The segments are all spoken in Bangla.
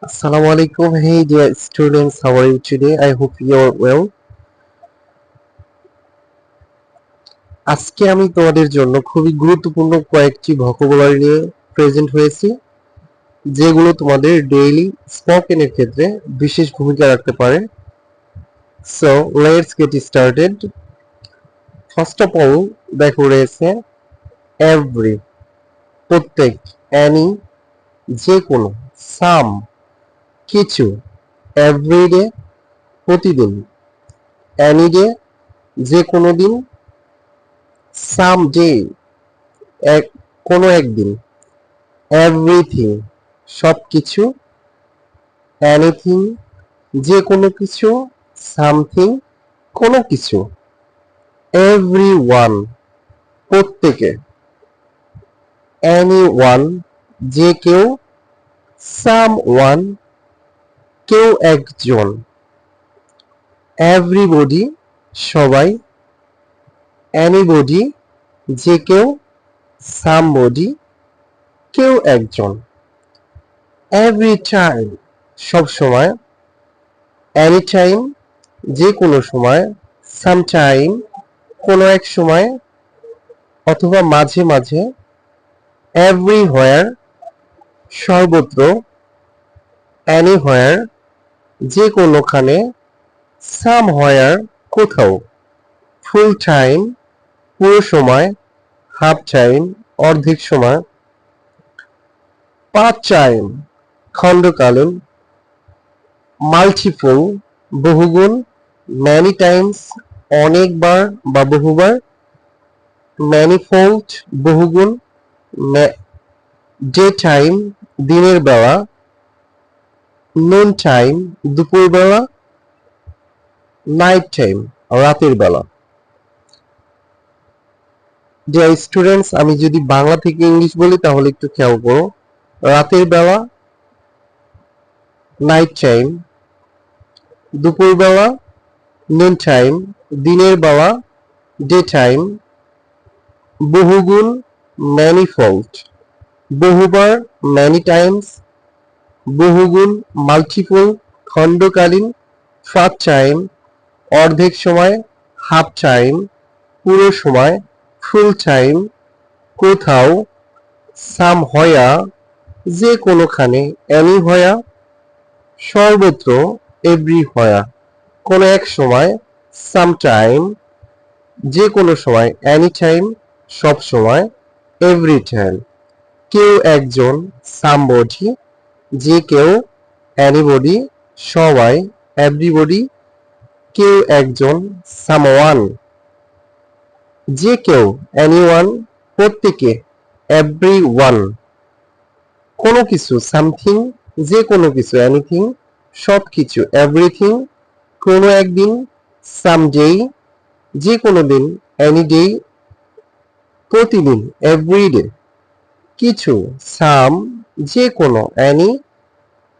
Assalamu alaikum. Hey dear students, how are you today? I hope you're well. আজকে আমি তোমাদের জন্য খুবই গুরুত্বপূর্ণ কয়েকটি ভোকাবুলারি নিয়ে প্রেজেন্ট হয়েছি, যেগুলো তোমাদের ডেইলি স্পোকেনের ক্ষেত্রে বিশেষ ভূমিকা রাখতে পারে। So let's get started. First of all দেখো রয়েছে এভরি, প্রত্যেক, অ্যানি, যে কোনো, সাম, কিছু, এভরিডে, প্রতিদিন, অ্যানি ডে, যে কোনো দিন, সাম ডে, কোনো একদিন, এভরিথিং, সবকিছু, এনিথিং, যে কোনো কিছু, সামথিং, কোনো কিছু, এভরিওয়ান, প্রত্যেকে, এনিওয়ান, যে কেউ, সামওয়ান, কেউ একজন, এভরিবডি, সবাই, এনিবডি, যে কেউ, সামবডি, কেউ একজন, এভরি টাইম, সব সময়, এনি টাইম, যে কোনো সময়, সামটাইম, কোনো এক সময় অথবা মাঝে মাঝে, এভরিহোয়ার, সর্বত্র, এনিহোয়ার, যে কোনোখানে, সামহোয়ার, কোথাও, ফুল টাইম, পুরো সময়, হাফ টাইম, অর্ধেক সময়, পার্ট টাইম, খণ্ডকালীন, মাল্টিপল, বহুগুণ, ম্যানি টাইমস, অনেকবার বা বহুবার, ম্যানিফোল্ড, বহুগুণ, ডে টাইম, দিনের বেলা, নুন টাইম, দুপুরবেলা, নাইট টাইম, রাতের বেলা। ডিয়ার স্টুডেন্টস, আমি যদি বাংলা থেকে ইংলিশ বলি তাহলে একটু খেয়াল করো। রাতের বেলা, নাইট টাইম, দুপুরবেলা, নুন টাইম, দিনের বেলা, ডে টাইম, বহুগুণ, ম্যানিফোল্ড, বহুবার, ম্যানি টাইমস, বহুগুণ, মাল্টিপল, খণ্ডকালীন, পার্ট টাইম, অর্ধেক সময়, হাফ টাইম, পুরো সময়, ফুল টাইম, কোথাও, সামহোয়া, যে কোনোখানে, এনিহোয়া, সর্বত্র, এভরিহোয়া, কোনো এক সময়, সামটাইম, যে কোনো সময়, এনি টাইম, সব সময়, এভরি টাইম, কেউ একজন, সামবডি, যে কেউ, এনিবডি, সবাই, এভরিবডি, কেউ একজন, সামওয়ান, যে কেউ, এনিওয়ান, প্রত্যেকে, এভরিওয়ান, কোনো কিছু, সামথিং, যে কোনো কিছু, এনিথিং, সবকিছু, এভরিথিং, কোনো একদিন, সামডে, যে কোনো দিন, এনি ডে, প্রতিদিন, এভরিডে, কিছু, সাম, যে কোনো, এনি,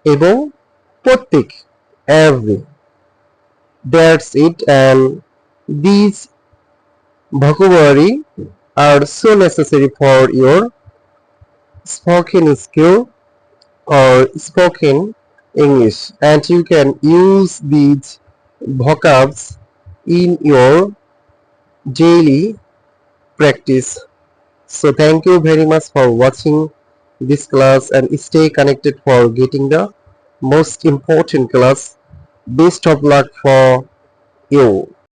এবং প্রত্যেক, every. That's it, and these vocabulary are so necessary for your spoken skill or spoken English, and you can use these vocabs in your daily practice. So thank you very much for watching this class, and stay connected for getting the most important class. Best of luck for you.